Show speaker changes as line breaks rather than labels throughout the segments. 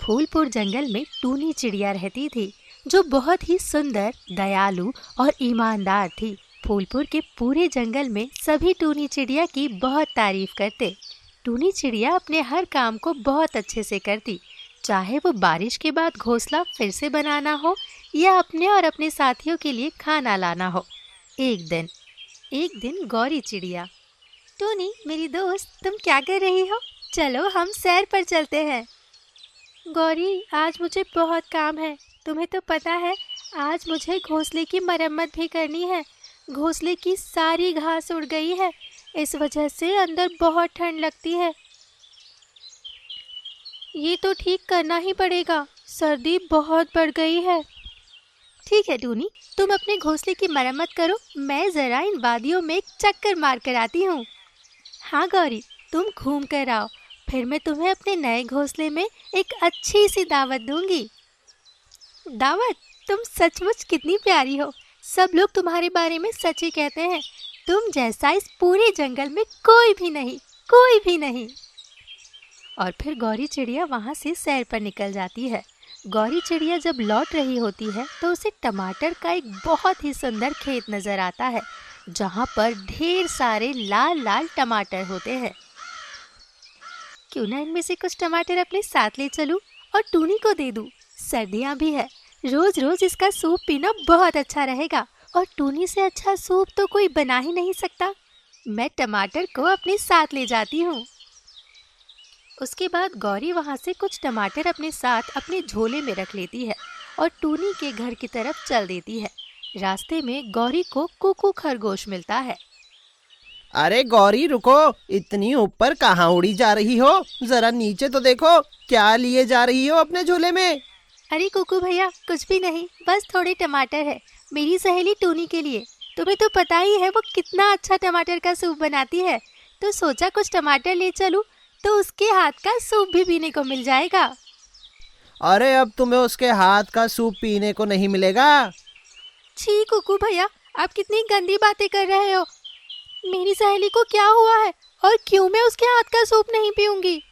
फूलपुर जंगल में टूनी चिड़िया रहती थी, जो बहुत ही सुंदर, दयालु और ईमानदार थी। फूलपुर के पूरे जंगल में सभी टूनी चिड़िया की बहुत तारीफ करते। टूनी चिड़िया अपने हर काम को बहुत अच्छे से करती, चाहे वो बारिश के बाद घोंसला फिर से बनाना हो या अपने और अपने साथियों के लिए खाना लाना हो। एक दिन गौरी चिड़िया, टूनी मेरी दोस्त, तुम क्या कर रही हो? चलो हम सैर पर चलते हैं। गौरी, आज मुझे बहुत काम है। तुम्हें तो पता है, आज मुझे घोंसले की मरम्मत भी करनी है। घोंसले की सारी घास उड़ गई है, इस वजह से अंदर बहुत ठंड लगती है। ये तो ठीक करना ही पड़ेगा, सर्दी बहुत बढ़ गई है। ठीक है टूनी, तुम अपने घोंसले की मरम्मत करो, मैं जरा इन वादियों में एक चक्कर मार कर आती हूँ। हाँ गौरी, तुम घूम कर आओ, फिर मैं तुम्हें अपने नए घोंसले में एक अच्छी सी दावत दूंगी। दावत? तुम सचमुच कितनी प्यारी हो। सब लोग तुम्हारे बारे में सच ही कहते हैं। तुम जैसा इस पूरे जंगल में कोई भी नहीं, कोई भी नहीं। और फिर गौरी चिड़िया वहाँ से सैर पर निकल जाती है। गौरी चिड़िया जब लौट रही होती है तो उसे टमाटर का एक बहुत ही सुंदर खेत नजर आता है, जहाँ पर ढेर सारे लाल लाल टमाटर होते हैं। क्यों ना इनमें से कुछ टमाटर अपने साथ ले चलूं और टूनी को दे दूं। सर्दियाँ भी है, रोज रोज इसका सूप पीना बहुत अच्छा रहेगा, और टूनी से अच्छा सूप तो कोई बना ही नहीं सकता। मैं टमाटर को अपने साथ ले जाती हूँ। उसके बाद गौरी वहाँ से कुछ टमाटर अपने साथ अपने झोले में रख लेती है और टूनी के घर की तरफ चल देती है। रास्ते में गौरी को कुकू खरगोश मिलता है।
अरे गौरी रुको, इतनी ऊपर कहाँ उड़ी जा रही हो? जरा नीचे तो देखो, क्या लिए जा रही हो अपने झोले में?
अरे कुकू भैया, कुछ भी नहीं, बस थोड़े टमाटर है, मेरी सहेली टूनी के लिए। तुम्हें तो पता ही है वो कितना अच्छा टमाटर का सूप बनाती है, तो सोचा कुछ टमाटर ले चलूं, तो उसके हाथ का सूप भी पीने को मिल जाएगा।
अरे अब तुम्हें उसके हाथ का सूप पीने को नहीं मिलेगा।
छी कुकू भैया, आप कितनी गंदी बातें कर रहे हो। मेरी सहेली को क्या हुआ है और क्यों मैं उसके हाथ का सूप नहीं पीऊंगी?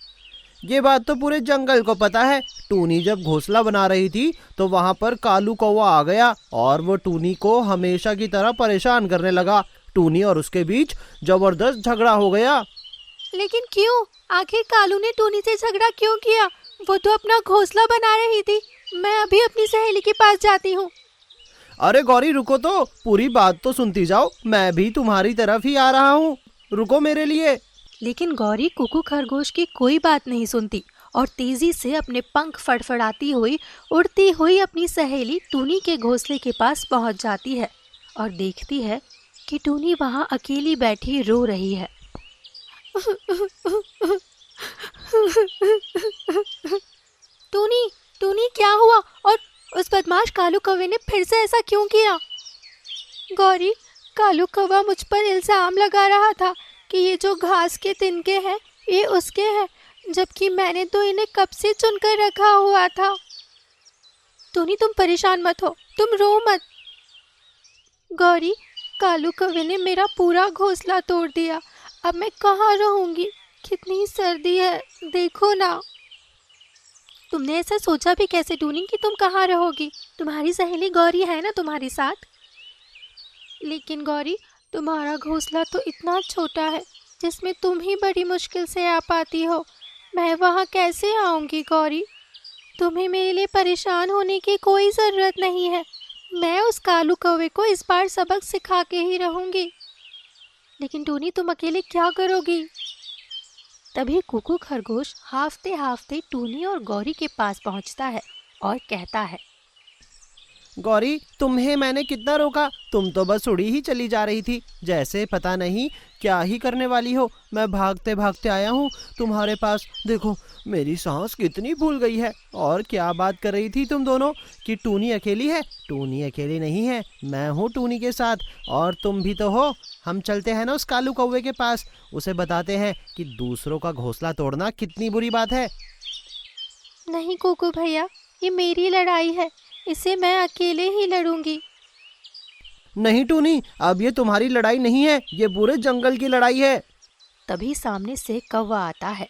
ये बात तो पूरे जंगल को पता है। टूनी जब घोंसला बना रही थी तो वहाँ पर कालू कौवा आ गया और वो टूनी को हमेशा की तरह परेशान करने लगा। टूनी और उसके बीच जबरदस्त झगड़ा हो गया।
लेकिन क्यों? आखिर कालू ने टूनी से झगड़ा क्यों किया? वो तो अपना घोंसला बना रही थी। मैं अभी अपनी सहेली के पास जाती हूँ।
अरे गौरी रुको तो, पूरी बात तो सुनती जाओ, मैं भी तुम्हारी तरफ ही आ रहा हूँ, रुको मेरे लिए।
लेकिन गौरी कुकू खरगोश की कोई बात नहीं सुनती और तेजी से अपने पंख फड़फड़ाती हुई उड़ती हुई अपनी सहेली टूनी के घोंसले के पास पहुंच जाती है और देखती है कि टूनी वहां अकेली बैठी रो रही है। टूनी, टूनी क्या हुआ? और उस बदमाश कालू कौवे ने फिर से ऐसा क्यों किया? गौरी, कालू कौवा मुझ पर इल्जाम लगा रहा था कि ये जो घास के तिनके हैं ये उसके हैं, जबकि मैंने तो इन्हें कब से चुनकर रखा हुआ था। टूनी तुम परेशान मत हो, तुम रो मत। गौरी, कालू कौवे ने मेरा पूरा घोंसला तोड़ दिया, अब मैं कहाँ रहूंगी? कितनी सर्दी है, देखो ना। तुमने ऐसा सोचा भी कैसे टूनी कि तुम कहाँ रहोगी? तुम्हारी सहेली गौरी है ना तुम्हारे साथ। लेकिन गौरी, तुम्हारा घोंसला तो इतना छोटा है जिसमें तुम ही बड़ी मुश्किल से आ पाती हो। मैं वहाँ कैसे आऊँगी गौरी? तुम्हें मेरे लिए परेशान होने की कोई ज़रूरत नहीं है। मैं उस कालू कौवे को इस बार सबक सिखा के ही रहूँगी। लेकिन टूनी, तुम अकेले क्या करोगी? तभी कुकू खरगोश हाफते हाफते टूनी और गौरी के पास पहुँचता है और कहता है,
गौरी तुम्हें मैंने कितना रोका, तुम तो बस उड़ी ही चली जा रही थी, जैसे पता नहीं क्या ही करने वाली हो। मैं भागते भागते आया हूँ तुम्हारे पास, देखो मेरी सांस कितनी फूल गई है। और क्या बात कर रही थी तुम दोनों कि टूनी अकेली है? टूनी अकेली नहीं है, मैं हूँ टूनी के साथ, और तुम भी तो हो। हम चलते हैं ना उस कालू कौवे के पास, उसे बताते हैं कि दूसरों का घोंसला तोड़ना कितनी बुरी बात है।
नहीं कुकू भैया, ये मेरी लड़ाई है, इसे मैं अकेले ही लड़ूंगी।
नहीं टूनी, अब ये तुम्हारी लड़ाई नहीं है, ये पूरे जंगल की लड़ाई है।
तभी सामने से कौवा आता है।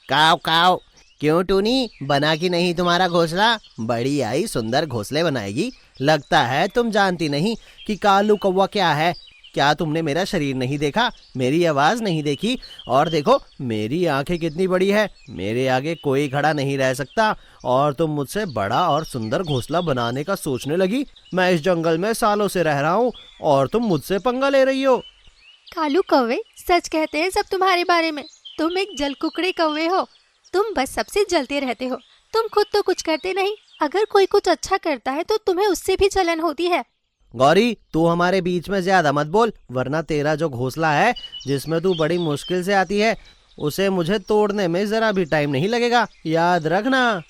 काव काव, क्यों टूनी, बना कि नहीं तुम्हारा घोंसला? बड़ी आई सुंदर घोंसले बनाएगी। लगता है तुम जानती नहीं कि कालू कौवा क्या है। क्या तुमने मेरा शरीर नहीं देखा, मेरी आवाज नहीं देखी? और देखो मेरी आंखें कितनी बड़ी है, मेरे आगे कोई खड़ा नहीं रह सकता। और तुम मुझसे बड़ा और सुंदर घोंसला बनाने का सोचने लगी। मैं इस जंगल में सालों से रह रहा हूँ और तुम मुझसे पंगा ले रही हो।
कालू कौवे, सच कहते हैं सब तुम्हारे बारे में। तुम एक जलकुकड़े कौवे हो। तुम बस सबसे जलते रहते हो। तुम खुद तो कुछ करते नहीं। अगर कोई कुछ अच्छा करता है तो तुम्हें उससे भी जलन होती है।
गौरी, तू हमारे बीच में ज्यादा मत बोल, वरना तेरा जो घोंसला है जिसमें तू बड़ी मुश्किल से आती है, उसे मुझे तोड़ने में जरा भी टाइम नहीं लगेगा, याद रखना।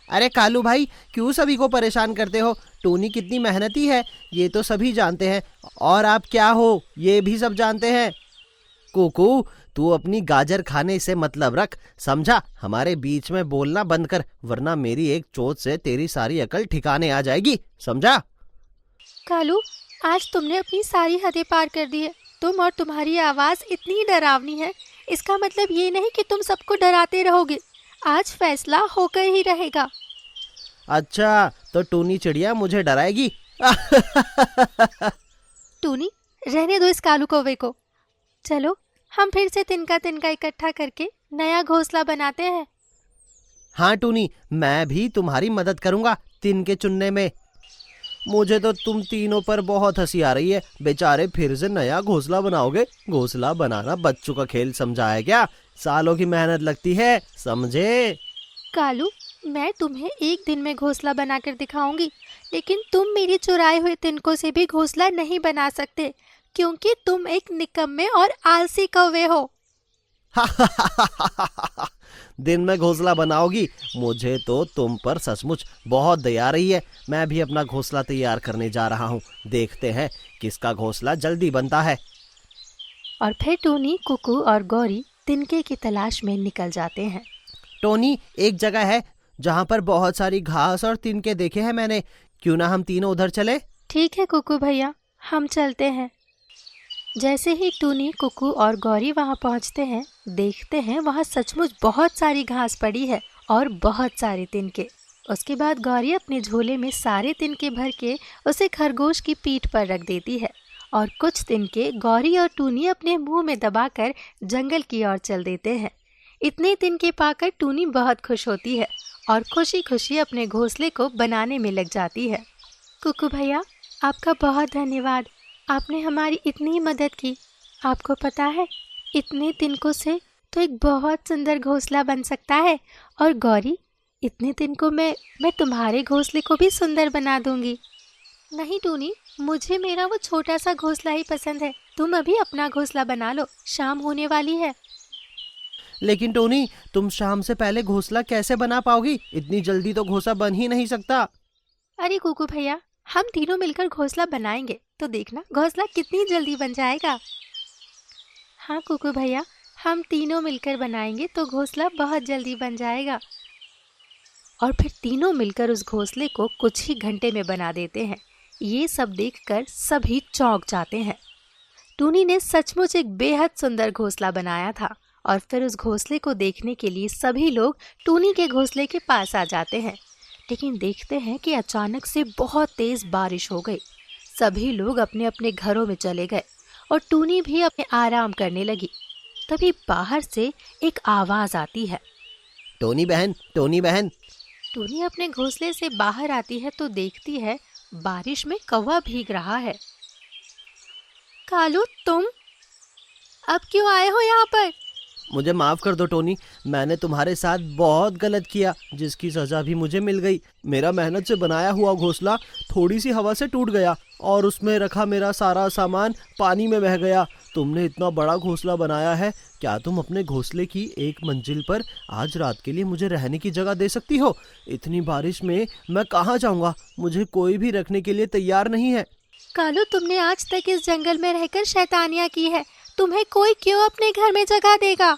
अरे कालू भाई, क्यों सभी को परेशान करते हो? टूनी कितनी मेहनती है ये तो सभी जानते हैं, और आप क्या हो ये भी सब जानते हैं। कुकू, तू अपनी गाजर खाने से मतलब रख, समझा? हमारे बीच में बोलना बंद कर, वरना मेरी एक चोट से तेरी सारी अकल ठिकाने आ जाएगी, समझा?
कालू, आज तुमने अपनी सारी हदें पार कर दी है। तुम और तुम्हारी आवाज इतनी डरावनी है। इसका मतलब ये नहीं कि तुम सबको डराते रहोगे। आज फैसला होकर ही रहेगा।
अच्छा, तो टूनी चिड़िया मुझे डराएगी?
टूनी, रहने दो इस कालू कौवे को। चलो हम फिर से तिनका तिनका इकट्ठा करके नया घोंसला बनाते हैं।
हाँ टूनी, मैं भी तुम्हारी मदद करूंगा तिनके चुनने में। मुझे तो तुम तीनों पर बहुत हंसी आ रही है। बेचारे फिर से नया घोंसला बनाओगे? घोंसला बनाना बच्चों का खेल समझा है क्या? सालों की मेहनत लगती है, समझे?
कालू, मैं तुम्हें एक दिन में घोंसला बनाकर दिखाऊंगी, लेकिन तुम मेरी चुराए हुए तिनकों से भी घोंसला नहीं बना सकते, क्योंकि तुम एक निकम्मे और आलसी कौवे हो।
दिन में घोंसला बनाओगी? मुझे तो तुम पर सचमुच बहुत दया आ रही है। मैं भी अपना घोंसला तैयार करने जा रहा हूँ। देखते हैं किसका घोंसला जल्दी बनता है।
और फिर टूनी, कुकू और गौरी तिनके की तलाश में निकल जाते हैं।
टोनी, एक जगह है जहाँ पर बहुत सारी घास और तिनके देखे हैं मैंने। क्यों ना हम तीनों उधर चले?
ठीक है कुकू भैया, हम चलते हैं। जैसे ही टूनी, कुकू और गौरी वहाँ पहुँचते हैं, देखते हैं वहाँ सचमुच बहुत सारी घास पड़ी है और बहुत सारे तिनके। उसके बाद गौरी अपने झोले में सारे तिनके भर के उसे खरगोश की पीठ पर रख देती है, और कुछ तिनके गौरी और टूनी अपने मुंह में दबाकर जंगल की ओर चल देते हैं। इतने तिनके पाकर टूनी बहुत खुश होती है और खुशी खुशी अपने घोंसले को बनाने में लग जाती है। कुकू भैया, आपका बहुत धन्यवाद। आपने हमारी इतनी मदद की। आपको पता है, इतने तिनकों से तो एक बहुत सुंदर घोंसला बन सकता है। और गौरी, इतने तिनकों में मैं तुम्हारे घोंसले को भी सुंदर बना दूंगी। नहीं टूनी, मुझे मेरा वो छोटा सा घोंसला ही पसंद है। तुम अभी अपना घोंसला बना लो, शाम होने वाली है।
लेकिन टोनी, तुम शाम से पहले घोंसला कैसे बना पाओगी? इतनी जल्दी तो घोंसला बन ही नहीं सकता।
अरे कुकू भैया, हम तीनों मिलकर घोंसला बनाएंगे तो देखना घोंसला कितनी जल्दी बन जाएगा। हाँ कुकू भैया, हम तीनों मिलकर बनाएंगे तो घोंसला बहुत जल्दी बन जाएगा। और फिर तीनों मिलकर उस घोंसले को कुछ ही घंटे में बना देते हैं। ये सब देखकर सभी चौंक जाते हैं। टूनी ने सचमुच एक बेहद सुंदर घोंसला बनाया था, और फिर उस घोंसले को देखने के लिए सभी लोग टूनी के घोंसले के पास आ जाते हैं। लेकिन देखते हैं कि अचानक से बहुत तेज बारिश हो गई। सभी लोग अपने अपने घरों में चले गए और टूनी भी अपने आराम करने लगी। तभी बाहर से एक आवाज आती है,
टोनी बहन, टोनी बहन।
टूनी अपने घोंसले से बाहर आती है तो देखती है बारिश में कौवा भीग रहा है। कालू, तुम अब क्यों आए हो यहाँ पर?
मुझे माफ कर दो टोनी, मैंने तुम्हारे साथ बहुत गलत किया, जिसकी सजा भी मुझे मिल गई। मेरा मेहनत से बनाया हुआ घोंसला थोड़ी सी हवा से टूट गया और उसमें रखा मेरा सारा सामान पानी में बह गया। तुमने इतना बड़ा घोंसला बनाया है, क्या तुम अपने घोंसले की एक मंजिल पर आज रात के लिए मुझे रहने की जगह दे सकती हो? इतनी बारिश में मैं कहाँ जाऊँगा? मुझे कोई भी रखने के लिए तैयार नहीं है।
कालू, तुमने आज तक इस जंगल में रहकर शैतानियाँ की है। तुम्हें कोई क्यों अपने घर में जगह देगा?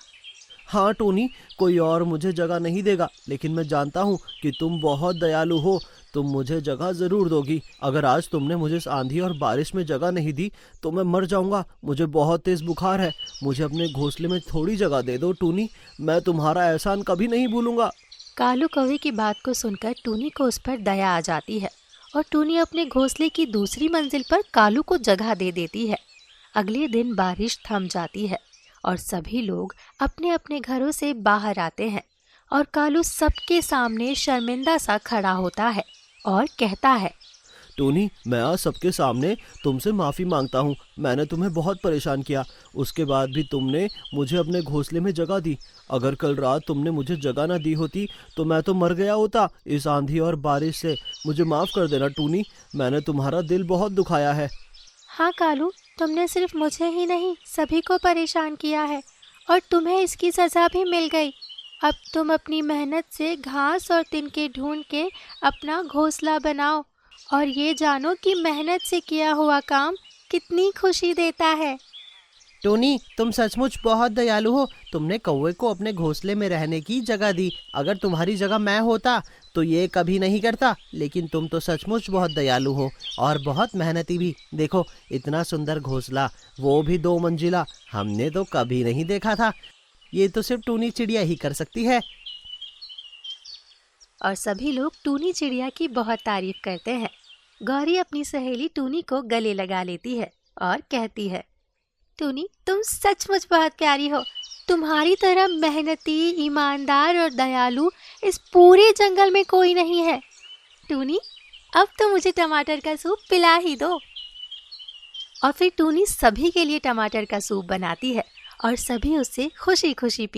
हाँ टोनी, कोई और मुझे जगह नहीं देगा, लेकिन मैं जानता हूँ कि तुम बहुत दयालु हो। तुम मुझे जगह ज़रूर दोगी। अगर आज तुमने मुझे इस आंधी और बारिश में जगह नहीं दी तो मैं मर जाऊँगा। मुझे बहुत तेज़ बुखार है। मुझे अपने घोंसले में थोड़ी जगह दे दो टूनी, मैं तुम्हारा एहसान कभी नहीं भूलूंगा।
कालू कौवे की बात को सुनकर टूनी को उस पर दया आ जाती है और टूनी अपने घोंसले की दूसरी मंजिल पर कालू को जगह दे देती है। अगले दिन बारिश थम जाती है और सभी लोग अपने अपने घरों से बाहर आते हैं और कालू सबके सामने शर्मिंदा सा खड़ा होता है और कहता है,
टूनी, मैं आज सबके सामने तुमसे माफ़ी मांगता हूँ। मैंने तुम्हें बहुत परेशान किया, उसके बाद भी तुमने मुझे अपने घोंसले में जगह दी। अगर कल रात तुमने मुझे जगह ना दी होती तो मैं तो मर गया होता इस आंधी और बारिश से। मुझे माफ़ कर देना टूनी, मैंने तुम्हारा दिल बहुत दुखाया है।
हाँ कालू, तुमने सिर्फ मुझे ही नहीं सभी को परेशान किया है और तुम्हें इसकी सज़ा भी मिल गई। अब तुम अपनी मेहनत से घास और तिनके ढूंढ के अपना घोंसला बनाओ और ये जानो कि मेहनत से किया हुआ काम कितनी खुशी देता है।
टोनी, तुम सचमुच बहुत दयालु हो। तुमने कौवे को अपने घोंसले में रहने की जगह दी। अगर तुम्हारी जगह मैं होता तो ये कभी नहीं करता। लेकिन तुम तो सचमुच बहुत दयालु हो और बहुत मेहनती भी। देखो, इतना सुंदर घोंसला, वो भी 2 मंजिला, हमने तो कभी नहीं देखा था। ये तो सिर्फ टूनी चिड़िया ही कर सकती है।
और सभी लोग टूनी चिड़िया की बहुत तारीफ करते हैं। गौरी अपनी सहेली टूनी को गले लगा लेती है और कहती है, टूनी, तुम सचमुच बहुत प्यारी हो। तुम्हारी तरह मेहनती, ईमानदार और दयालु इस पूरे जंगल में कोई नहीं है। टूनी, अब तो मुझे टमाटर का सूप पिला ही दो। और फिर टूनी सभी के लिए टमाटर का सूप बनाती है और सभी उससे खुशी खुशी